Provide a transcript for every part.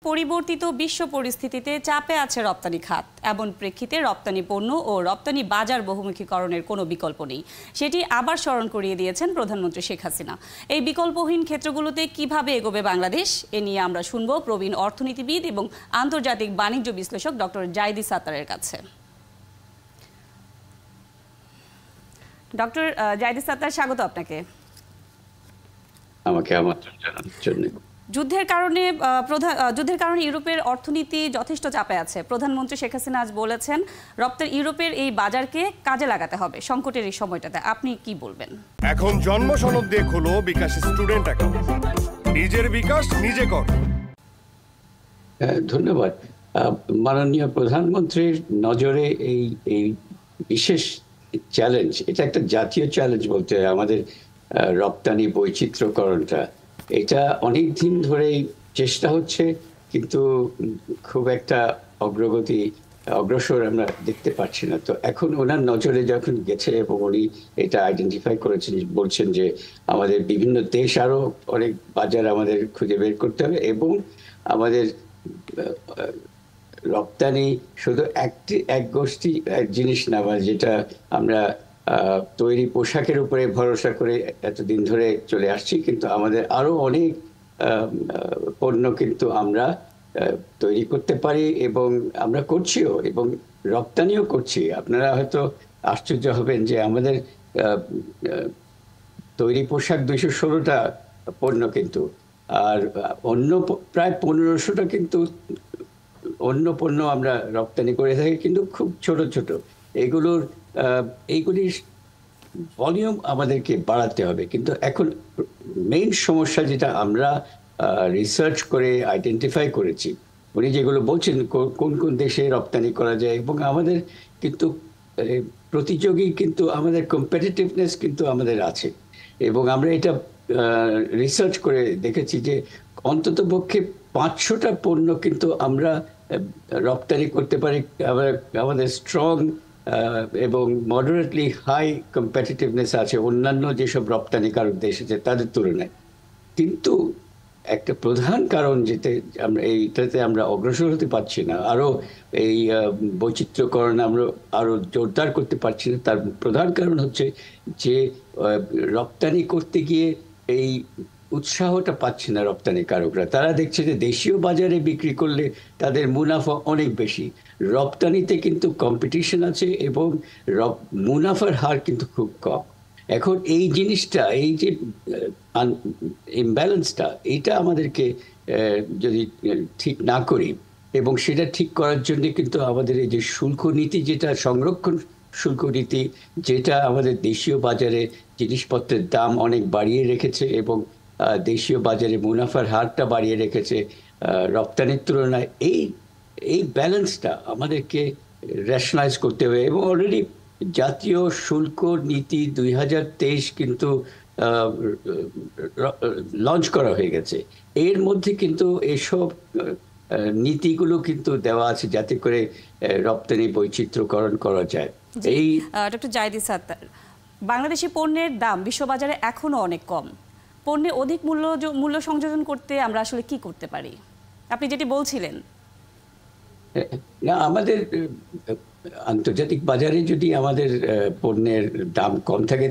পরিবর্তিত বিশ্ব পরিস্থিতিতে চাপে আছে রপ্তানি খাত। এমন প্রেক্ষিতে রপ্তানি পণ্য ও রপ্তানি বাজার বহুমুখীকরণের কোনো বিকল্প নেই, সেটি আবার স্মরণ করিয়ে দিয়েছেন প্রধানমন্ত্রী শেখ হাসিনা। এই বিকল্পহীন ক্ষেত্রগুলোতে কিভাবে এগোবে বাংলাদেশ, এ নিয়ে আমরা শুনব প্রবীণ অর্থনীতিবিদ এবং আন্তর্জাতিক বাণিজ্য বিশ্লেষক ডক্টর জাইদি সাত্তারের কাছে। ডক্টর জাইদি সাত্তার, স্বাগত আপনাকে। আমাকে আমন্ত্রণ জানানোর জন্য। যুদ্ধের কারণে ইউরোপের অর্থনীতি যথেষ্ট চাপে আছে। প্রধানমন্ত্রী শেখ হাসিনা আজ বলেছেন ইউরোপের এই বাজারকে কাজে লাগাতে হবে সংকটের এই সময়টাতে। আপনি কি বলবেন? এখন জন্ম সনদ দিয়ে খোলো বিকাশ স্টুডেন্ট অ্যাকাউন্ট, নিজের বিকাশ নিজে কর। ধন্যবাদ। মাননীয় প্রধানমন্ত্রীর নজরে এই বিশেষ চ্যালেঞ্জ, এটা একটা জাতীয় চ্যালেঞ্জ বলতে হয়। আমাদের রপ্তানি বৈচিত্র্যকরণটা, এটা অনেক দিন ধরেই চেষ্টা হচ্ছে, কিন্তু খুব একটা অগ্রসর আমরা দেখতে পাচ্ছি না। তো এখন ওনার নজরে যখন গেছে এবং উনি এটা আইডেন্টিফাই করেছেন, বলছেন যে আমাদের বিভিন্ন দেশ আরো অনেক বাজার আমাদের খুঁজে বের করতে হবে এবং আমাদের রপ্তানি শুধু এক গোষ্ঠী জিনিস না, যেটা আমরা তৈরি পোশাকের উপরে ভরসা করে এতদিন ধরে চলে আসছি, কিন্তু আমাদের আরো অনেক পণ্য কিন্তু আমরা তৈরি করতে পারি এবং আমরা করছিও এবং রপ্তানিও করছি। আপনারা হয়তো আশ্চর্য হবেন যে আমাদের তৈরি পোশাক 216টা পণ্য, কিন্তু আর অন্য প্রায় 1500টা কিন্তু অন্য পণ্য আমরা রপ্তানি করে থাকি, কিন্তু খুব ছোট ছোট। এইগুলির ভলিউম আমাদেরকে বাড়াতে হবে। কিন্তু এখন মেইন সমস্যা যেটা আমরা রিসার্চ করে আইডেন্টিফাই করেছি, উনি যেগুলো বলছেন কোন কোন দেশে রপ্তানি করা যায়, এবং আমাদের কিন্তু প্রতিযোগী কিন্তু আমাদের কম্পিটিটিভনেস কিন্তু আমাদের আছে, এবং আমরা এটা রিসার্চ করে দেখেছি যে অন্তত পক্ষে 500টা পণ্য কিন্তু আমরা রপ্তানি করতে পারি। আমাদের স্ট্রং এবং মডারেটলি হাই কম্পিটিটিভনেস আছে অন্যান্য যেসব রপ্তানিকারক দেশ আছে তাদের তুলনায়। কিন্তু একটা প্রধান কারণ এইটাতে আমরা অগ্রসর হতে পারছি না, আরো এই বৈচিত্র্যকরণ আমরা আরো জোরদার করতে পারছি না, তার প্রধান কারণ হচ্ছে যে রপ্তানি করতে গিয়ে এই উৎসাহটা পাচ্ছে না রপ্তানিকারকরা। তারা দেখছে যে দেশীয় বাজারে বিক্রি করলে তাদের মুনাফা অনেক বেশি, রপ্তানিতে কিন্তু কম্পিটিশন আছে এবং মুনাফার হার কিন্তু খুব কম। এখন এই জিনিসটা, এই যে ইমব্যালেন্সটা, এটা আমাদেরকে যদি ঠিক না করি, এবং সেটা ঠিক করার জন্য কিন্তু আমাদের এই যে শুল্ক নীতি, যেটা সংরক্ষণ শুল্ক নীতি, যেটা আমাদের দেশীয় বাজারে জিনিসপত্রের দাম অনেক বাড়িয়ে রেখেছে এবং দেশীয় বাজারে মুনাফার হারটা বাড়িয়ে রেখেছে রপ্তানির তুলনায়, এই ব্যালেন্সটা আমাদেরকে রেশনালাইজ করতে হবে। এবং অলরেডি জাতীয় শুল্ক নীতি 2023 কিন্তু লঞ্চ করা হয়ে গেছে। এর মধ্যে কিন্তু এসব নীতিগুলো কিন্তু দেওয়া আছে যাতে করে রপ্তানি বৈচিত্র্যকরণ করা যায়। এই ডক্টর জাইদি সাত্তার, বাংলাদেশি পণ্যের দাম বিশ্ববাজারে এখনো অনেক কম। পণ্যে অধিক মূল্য সংযোজন করতে আমরা আসলে কি করতে পারি? আপনি যেটি বলছিলেন, না, আমাদের আন্তর্জাতিক বাজারে যদি আমাদের পণ্যের দাম কম থাকে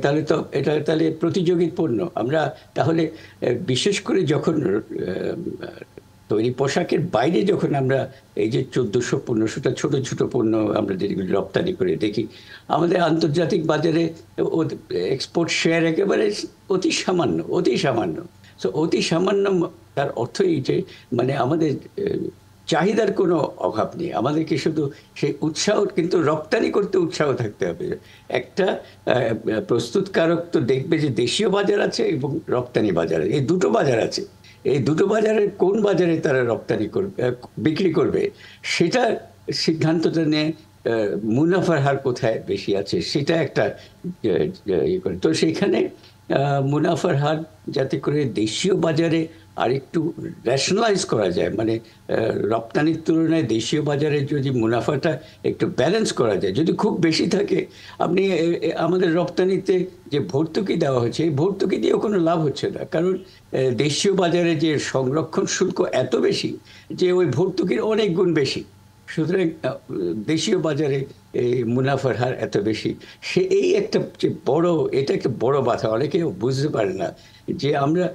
তাহলে প্রতিযোগী পণ্য আমরা তাহলে, বিশেষ করে যখন তৈরি পোশাকের বাইরে যখন আমরা এই যে 1400-1500টা ছোট ছোট পণ্য আমরা যেগুলি রপ্তানি করে দেখি, আমাদের আন্তর্জাতিক বাজারে এক্সপোর্ট শেয়ার একেবারে অতি সামান্য। সো অতি সামান্য, তার অর্থ এই যে মানে আমাদের চাহিদার কোনো অভাব নেই, আমাদেরকে শুধু সেই উৎসাহ, কিন্তু রপ্তানি করতে উৎসাহ থাকতে হবে। একটা প্রস্তুতকারক তো দেখবে যে দেশীয় বাজার আছে এবং রপ্তানি বাজার, এই দুটো বাজার আছে, এই দুটো বাজারের কোন বাজারে তারা রপ্তানি করবে, বিক্রি করবে, সেটা সিদ্ধান্তটা নিয়ে মুনাফার হার কোথায় বেশি আছে সেটা একটা ইয়ে করে। তো সেইখানে মুনাফার হার যাতে করে দেশীয় বাজারে আর একটু রেশনালাইজ করা যায়, মানে রপ্তানির তুলনায় দেশীয় বাজারে যদি মুনাফাটা একটু ব্যালেন্স করা যায়, যদি খুব বেশি থাকে, আপনি আমাদের রপ্তানিতে যে ভর্তুকি দেওয়া হচ্ছে, এই ভর্তুকি দিয়েও কোনো লাভ হচ্ছে না, কারণ দেশীয় বাজারে যে সংরক্ষণ শুল্ক এত বেশি যে ওই ভর্তুকির অনেক গুণ বেশি। সুতরাং দেশীয় বাজারে এই মুনাফার হার এত বেশি, এই একটা যে এটা একটা বড় বাধা, অনেকে বুঝতে পারে না যে আমরা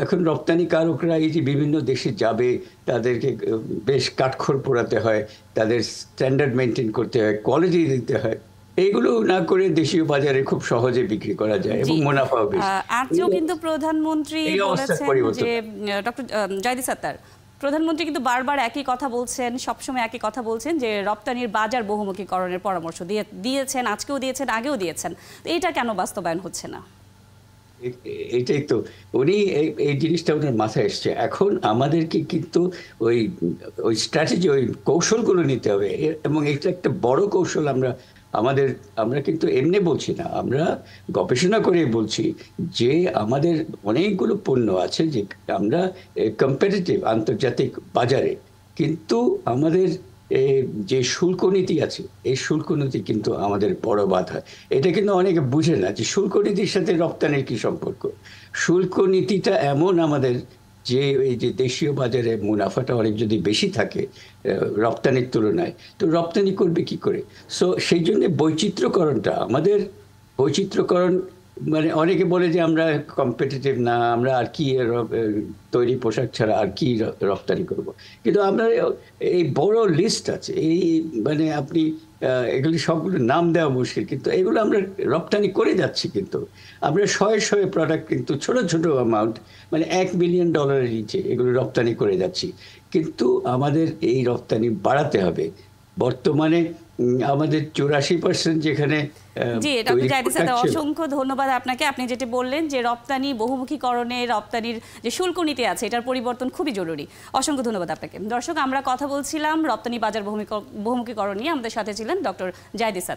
এখন রপ্তানিকারকরা এই যে বিভিন্ন দেশে যাবে, তাদেরকে বেশ কাঠখড় পোড়াতে হয়, তাদের স্ট্যান্ডার্ড মেনটেন করতে হয়, কোয়ালিটি দিতে হয়, এইগুলো না করে দেশীয় বাজারে খুব সহজে বিক্রি করা যায় এবং মুনাফাও বেশি। আজও কিন্তু প্রধানমন্ত্রী বলেছেন যে ডক্টর জাহিদ সাত্তার, প্রধানমন্ত্রী কিন্তু বারবার একই কথা বলছেন, সবসময় একই কথা বলছেন যে রপ্তানির বাজার বহুমুখীকরণের পরামর্শ দিয়েছেন, আজকেও দিয়েছেন, আগেও দিয়েছেন। এইটা কেন বাস্তবায়ন হচ্ছে না? এটাই তো, উনি এই জিনিসটা ওনার মাথায় এসছে। এখন আমাদেরকে কিন্তু ওই স্ট্র্যাটেজি, ওই কৌশলগুলো নিতে হবে, এবং এটা একটা বড় কৌশল। আমরা কিন্তু এমনি বলছি না, আমরা গবেষণা করে বলছি যে আমাদের অনেকগুলো পণ্য আছে যে আমরা কম্পিটিটিভ আন্তর্জাতিক বাজারে, কিন্তু আমাদের যে শুল্ক নীতি আছে, এই শুল্ক নীতি কিন্তু আমাদের বড় বাধা। এটা কিন্তু অনেকে বুঝে না যে শুল্ক নীতির সাথে রপ্তানির কি সম্পর্ক। শুল্ক নীতিটা এমন আমাদের যে এই যে দেশীয় বাজারে মুনাফাটা অনেক যদি বেশি থাকে রপ্তানির তুলনায়, তো রপ্তানি করবে কি করে? সো সেই জন্য আমাদের বৈচিত্র্যকরণ, মানে অনেকে বলে যে আমরা কম্পিটিটিভ না, আমরা আর কি তৈরি পোশাক ছাড়া আর কি রপ্তানি করব। কিন্তু আমরা এই বড় লিস্ট আছে, এই মানে আপনি এগুলি সবগুলো নাম দেওয়া মুশকিল, কিন্তু এগুলো আমরা রপ্তানি করে যাচ্ছি। কিন্তু আমরা শয়ে প্রোডাক্ট কিন্তু ছোট ছোট অ্যামাউন্ট, মানে $1 মিলিয়ন নিচে এগুলো রপ্তানি করে যাচ্ছি। কিন্তু আমাদের এই রপ্তানি বাড়াতে হবে। বর্তমানে আমাদের 84% যেখানে। জি, ডক্টর জাহিদ সাত্তার, অসংখ্য ধন্যবাদ আপনাকে। আপনি যেটা বললেন যে রপ্তানি বহুমুখীকরণে রপ্তানির যে শুল্ক নীতি আছে, এটার পরিবর্তন খুবই জরুরি। অসংখ্য ধন্যবাদ আপনাকে। দর্শক, আমরা কথা বলছিলাম রপ্তানি বাজার বহুমুখীকরণ নিয়ে। আমাদের সাথে ছিলেন ডক্টর জাহিদ সাত্তার।